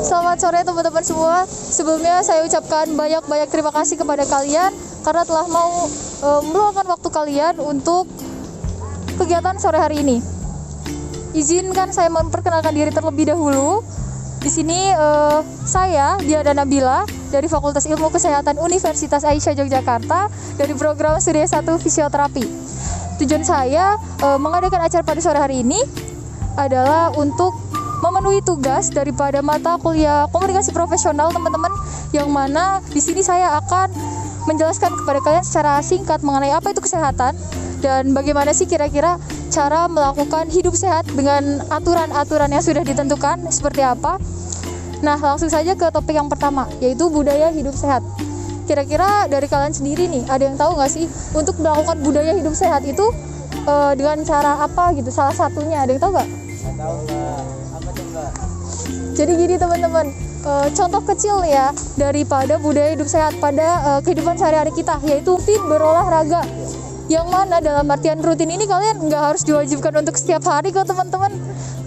Selamat sore teman-teman semua. Sebelumnya saya ucapkan banyak-banyak terima kasih kepada kalian karena telah mau meluangkan waktu kalian untuk kegiatan sore hari ini. Izinkan saya memperkenalkan diri terlebih dahulu. Di sini saya Diana Nabila dari Fakultas Ilmu Kesehatan Universitas Aisyah Yogyakarta dari program Studi S1 Fisioterapi. Tujuan saya mengadakan acara pada sore hari ini adalah untuk memenuhi tugas daripada mata kuliah komunikasi profesional teman-teman, yang mana di sini saya akan menjelaskan kepada kalian secara singkat mengenai apa itu kesehatan dan bagaimana sih kira-kira cara melakukan hidup sehat dengan aturan-aturan yang sudah ditentukan seperti apa. Nah, langsung saja ke topik yang pertama, yaitu budaya hidup sehat. Kira-kira dari kalian sendiri nih, ada yang tahu nggak sih untuk melakukan budaya hidup sehat itu dengan cara apa gitu? Salah satunya ada yang tahu nggak? Tahu nggak? Apa tuh Mbak? Jadi gini teman-teman, contoh kecil ya daripada budaya hidup sehat pada kehidupan sehari-hari kita, yaitu rutin berolahraga. Yang mana dalam artian rutin ini kalian nggak harus diwajibkan untuk setiap hari kok teman-teman.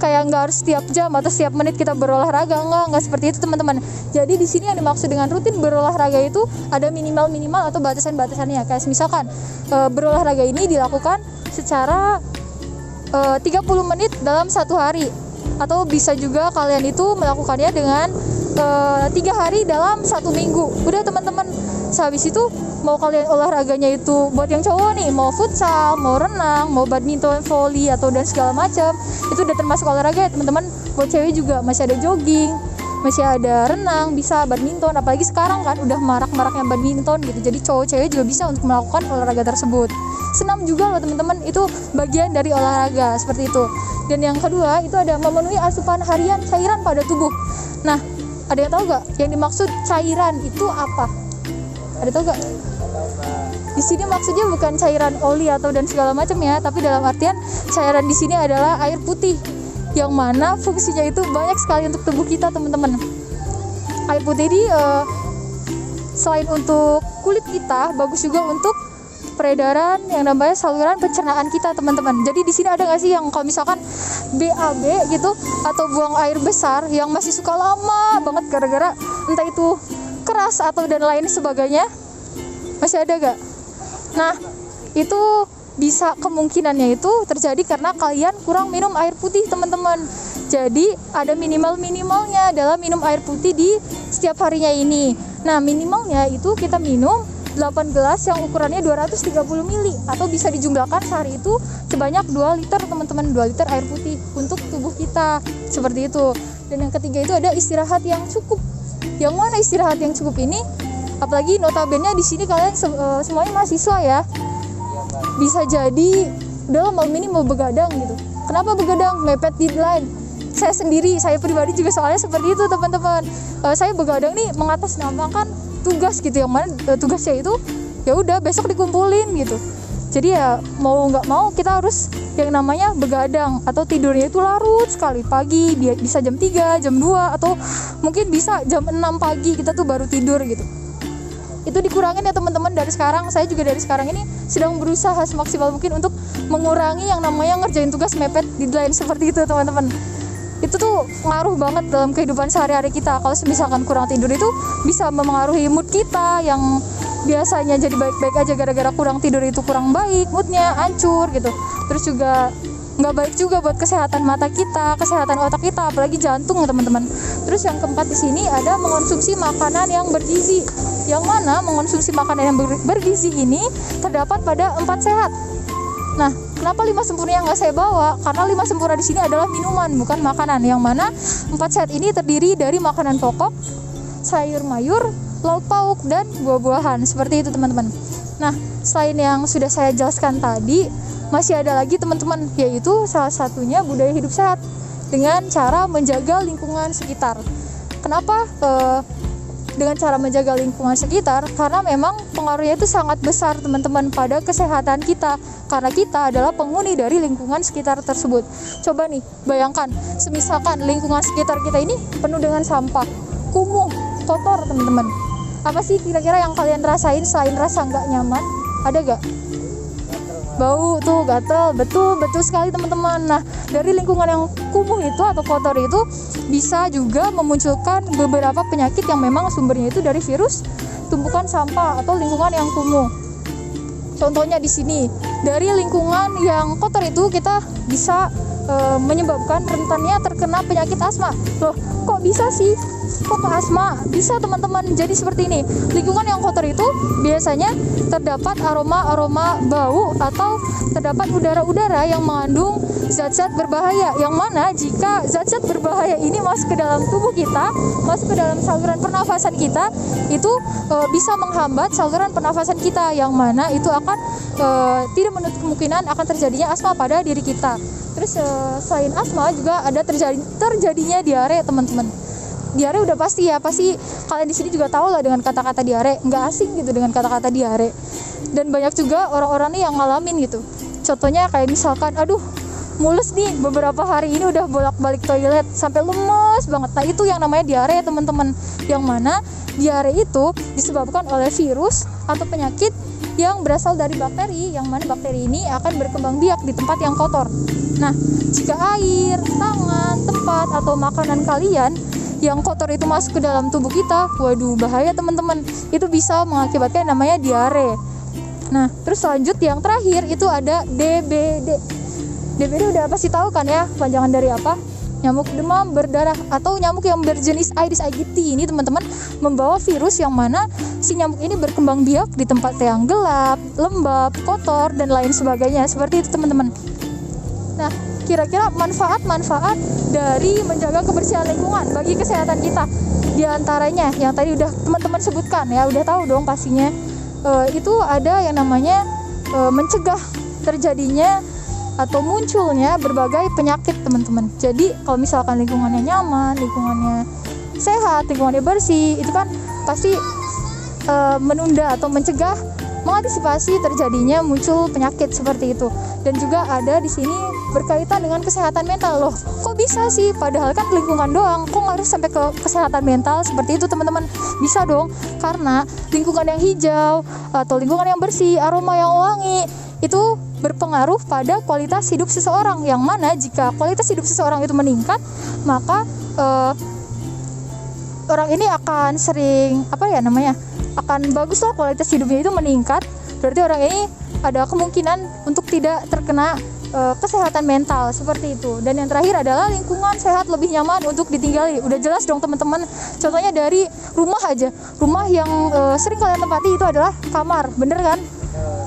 Kayak nggak harus setiap jam atau setiap menit kita berolahraga, nggak seperti itu teman-teman. Jadi di sini yang dimaksud dengan rutin berolahraga itu ada minimal atau batasan-batasannya. Kayak misalkan berolahraga ini dilakukan secara 30 menit dalam satu hari, atau bisa juga kalian itu melakukannya dengan 3 hari dalam 1 minggu. Udah teman-teman, sehabis itu mau kalian olahraganya itu buat yang cowok nih, mau futsal, mau renang, mau badminton, volley atau dan segala macam, itu udah termasuk olahraga ya teman-teman. Buat cewek juga masih ada jogging, masih ada renang, bisa badminton, apalagi sekarang kan udah marak-maraknya badminton gitu. Jadi cowok cewek juga bisa untuk melakukan olahraga tersebut. Senam juga loh teman-teman, itu bagian dari olahraga seperti itu. Dan yang kedua itu ada memenuhi asupan harian cairan pada tubuh. Nah, ada yang tahu gak yang dimaksud cairan itu apa? Ada tahu gak? Di sini maksudnya bukan cairan oli atau dan segala macam ya, tapi dalam artian cairan di sini adalah air putih, yang mana fungsinya itu banyak sekali untuk tubuh kita teman-teman. Air putih ini selain untuk kulit kita, bagus juga untuk peredaran yang namanya saluran pencernaan kita teman-teman. Jadi di sini ada nggak sih yang kalau misalkan BAB gitu atau buang air besar yang masih suka lama banget gara-gara entah itu keras atau dan lain sebagainya, masih ada gak? Nah, itu bisa kemungkinannya itu terjadi karena kalian kurang minum air putih teman-teman. Jadi ada minimalnya dalam minum air putih di setiap harinya ini. Nah, minimalnya itu kita minum 8 gelas yang ukurannya 230 ml, atau bisa dijumlahkan sehari itu sebanyak 2 liter teman-teman, 2 liter air putih untuk tubuh kita, seperti itu. Dan yang ketiga itu ada istirahat yang cukup. Yang mana istirahat yang cukup ini, apalagi notabene di sini kalian semuanya mahasiswa ya, bisa jadi dalam malam ini mau begadang gitu. Kenapa begadang? Mepet deadline. Saya pribadi juga soalnya seperti itu teman-teman. Saya begadang nih mengatasnamakan tugas gitu, yang mana tugasnya itu ya udah besok dikumpulin gitu. Jadi ya mau nggak mau kita harus yang namanya begadang, atau tidurnya itu larut sekali, pagi dia bisa jam 3, jam 2, atau mungkin bisa jam 6 pagi kita tuh baru tidur gitu. Itu dikurangin ya teman-teman dari sekarang. Saya juga dari sekarang ini sedang berusaha semaksimal mungkin untuk mengurangi yang namanya ngerjain tugas mepet deadline seperti itu teman-teman. Itu tuh ngaruh banget dalam kehidupan sehari-hari kita. Kalau misalkan kurang tidur itu bisa mempengaruhi mood kita yang biasanya jadi baik-baik aja, gara-gara kurang tidur itu kurang baik, moodnya hancur gitu. Terus juga nggak baik juga buat kesehatan mata kita, kesehatan otak kita, apalagi jantung teman-teman. Terus yang keempat di sini ada mengonsumsi makanan yang bergizi, yang mana mengonsumsi makanan yang bergizi ini terdapat pada 4 sehat. Nah, kenapa 5 sempurna yang nggak saya bawa? Karena 5 sempurna di sini adalah minuman, bukan makanan. Yang mana 4 sehat ini terdiri dari makanan pokok, sayur mayur, lauk pauk, dan buah-buahan. Seperti itu teman-teman. Nah, selain yang sudah saya jelaskan tadi, masih ada lagi teman-teman, yaitu salah satunya budaya hidup sehat dengan cara menjaga lingkungan sekitar. Kenapa dengan cara menjaga lingkungan sekitar? Karena memang pengaruhnya itu sangat besar teman-teman pada kesehatan kita, karena kita adalah penghuni dari lingkungan sekitar tersebut. Coba nih bayangkan, semisalkan lingkungan sekitar kita ini penuh dengan sampah, kumuh, kotor teman-teman. Apa sih kira-kira yang kalian rasain selain rasa nggak nyaman? Ada gak? bau tuh, gatel, betul sekali teman-teman. Nah, dari lingkungan yang kumuh itu atau kotor itu bisa juga memunculkan beberapa penyakit yang memang sumbernya itu dari virus tumpukan sampah atau lingkungan yang kumuh. Contohnya di sini, dari lingkungan yang kotor itu kita bisa menyebabkan rentannya terkena penyakit asma. Loh, kok bisa sih? Kok ke asma? Bisa teman-teman. Jadi seperti ini, lingkungan yang kotor itu biasanya terdapat aroma-aroma bau atau terdapat udara-udara yang mengandung zat-zat berbahaya, yang mana jika zat-zat berbahaya ini masuk ke dalam tubuh kita, masuk ke dalam saluran pernafasan kita, itu bisa menghambat saluran pernafasan kita, yang mana itu akan tidak menutup kemungkinan akan terjadinya asma pada diri kita. Terus selain asma juga ada terjadinya diare teman-teman. Diare udah pasti ya, pasti kalian di sini juga tahu lah dengan kata-kata diare, nggak asing gitu dengan kata-kata diare. Dan banyak juga orang-orang nih yang ngalamin gitu. Contohnya kayak misalkan, aduh mulus nih beberapa hari ini udah bolak-balik toilet sampai lemes banget. Nah itu yang namanya diare ya teman-teman. Yang mana diare itu disebabkan oleh virus atau penyakit yang berasal dari bakteri, yang mana bakteri ini akan berkembang biak di tempat yang kotor. Nah, jika air, tangan, tempat, atau makanan kalian yang kotor itu masuk ke dalam tubuh kita, waduh bahaya teman-teman. Itu bisa mengakibatkan namanya diare. Nah, terus lanjut yang terakhir itu ada DBD. DBD udah pasti tahu kan ya, panjangan dari apa? Nyamuk demam berdarah atau nyamuk yang berjenis Aedes aegypti ini teman-teman membawa virus yang mana si nyamuk ini berkembang biak di tempat yang gelap, lembab, kotor dan lain sebagainya. Seperti itu teman-teman. Nah, kira-kira manfaat-manfaat dari menjaga kebersihan lingkungan bagi kesehatan kita, di antaranya yang tadi udah teman-teman sebutkan ya, udah tahu dong pastinya. Itu ada yang namanya mencegah terjadinya atau munculnya berbagai penyakit teman-teman. Jadi kalau misalkan lingkungannya nyaman, lingkungannya sehat, lingkungannya bersih, itu kan pasti menunda atau mencegah, mengantisipasi terjadinya muncul penyakit seperti itu. Dan juga ada di sini berkaitan dengan kesehatan mental. Loh, kok bisa sih? Padahal kan lingkungan doang, kok harus sampai ke kesehatan mental seperti itu teman-teman? Bisa dong, karena lingkungan yang hijau atau lingkungan yang bersih, aroma yang wangi itu berpengaruh pada kualitas hidup seseorang, yang mana jika kualitas hidup seseorang itu meningkat, maka orang ini akan sering akan bagus lah kualitas hidupnya itu meningkat. Berarti orang ini ada kemungkinan untuk tidak terkena kesehatan mental seperti itu. Dan yang terakhir adalah lingkungan sehat lebih nyaman untuk ditinggali. Udah jelas dong teman-teman. Contohnya dari rumah aja, rumah yang sering kalian tempati itu adalah kamar, bener kan?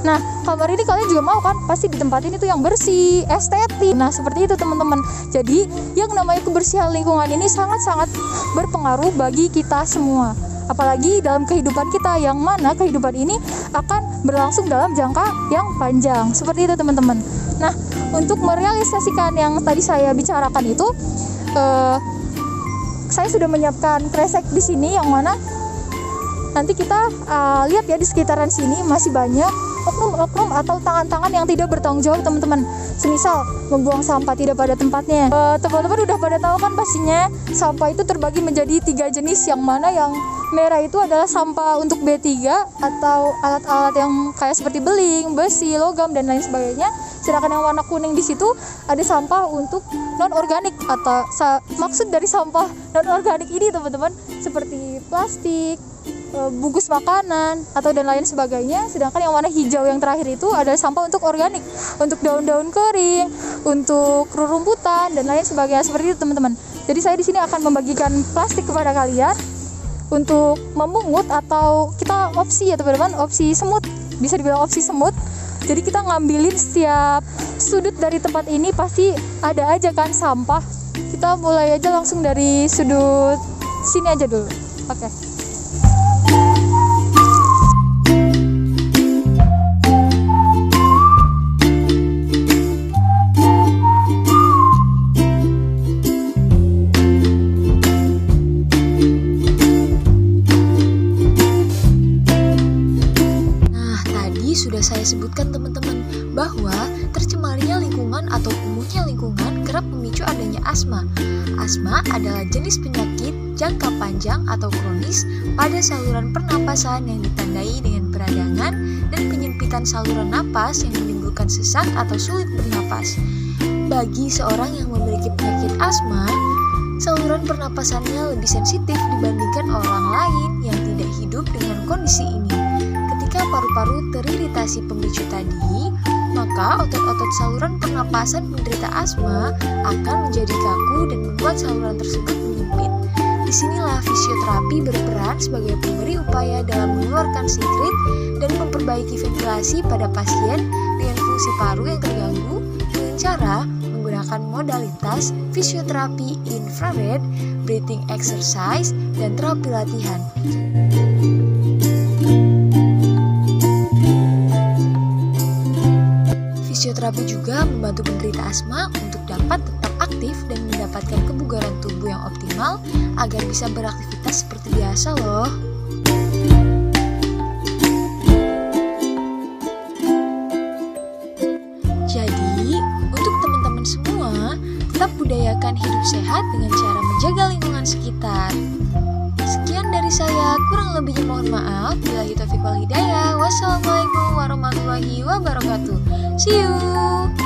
Nah, kamar ini kalian juga mau kan pasti ditempatin itu yang bersih, estetik. Nah, seperti itu teman-teman. Jadi, yang namanya kebersihan lingkungan ini sangat-sangat berpengaruh bagi kita semua. Apalagi dalam kehidupan kita, yang mana kehidupan ini akan berlangsung dalam jangka yang panjang. Seperti itu teman-teman. Nah, untuk merealisasikan yang tadi saya bicarakan itu, saya sudah menyiapkan kresek di sini, yang mana nanti kita lihat ya di sekitaran sini masih banyak oknum-oknum atau tangan-tangan yang tidak bertanggung jawab teman-teman. Semisal membuang sampah tidak pada tempatnya. Teman-teman udah pada tahu kan pastinya sampah itu terbagi menjadi 3 jenis, yang mana yang merah itu adalah sampah untuk B3 atau alat-alat yang kayak seperti beling, besi, logam dan lain sebagainya. Sedangkan yang warna kuning di situ ada sampah untuk non-organik, atau maksud dari sampah non-organik ini teman-teman seperti plastik, bungkus makanan atau dan lain sebagainya. Sedangkan yang warna hijau yang terakhir itu adalah sampah untuk organik, untuk daun-daun kering, untuk rerumputan dan lain sebagainya. Seperti itu teman-teman. Jadi saya di sini akan membagikan plastik kepada kalian untuk memungut, atau kita opsi ya teman-teman, opsi semut, bisa dibilang opsi semut. Jadi kita ngambilin setiap sudut dari tempat ini, pasti ada aja kan sampah. Kita mulai aja langsung dari sudut sini aja dulu. Oke. Saya sebutkan teman-teman bahwa tercemarnya lingkungan atau kumuhnya lingkungan kerap memicu adanya asma. Asma adalah jenis penyakit jangka panjang atau kronis pada saluran pernapasan yang ditandai dengan peradangan dan penyempitan saluran napas yang menimbulkan sesak atau sulit bernapas. Bagi seorang yang memiliki penyakit asma, saluran pernapasannya lebih sensitif dibandingkan orang lain yang tidak hidup dengan kondisi ini. Ketika paru-paru teriritasi pemicu tadi, maka otot-otot saluran pernapasan penderita asma akan menjadi kaku dan membuat saluran tersebut menyempit. Disinilah fisioterapi berperan sebagai pemberi upaya dalam mengeluarkan sikrit dan memperbaiki ventilasi pada pasien dengan fungsi paru yang terganggu dengan cara menggunakan modalitas fisioterapi infrared, breathing exercise, dan terapi latihan. Fisioterapi juga membantu penderita asma untuk dapat tetap aktif dan mendapatkan kebugaran tubuh yang optimal agar bisa beraktivitas seperti biasa loh. Jadi, untuk teman-teman semua, tetap budayakan hidup sehat dengan cara menjaga lingkungan sekitar. Sekian dari saya, kurang lebihnya mohon maaf. Billahi taufiq wal hidayah. Wassalamualaikum warahmatullahi wabarakatuh. See you.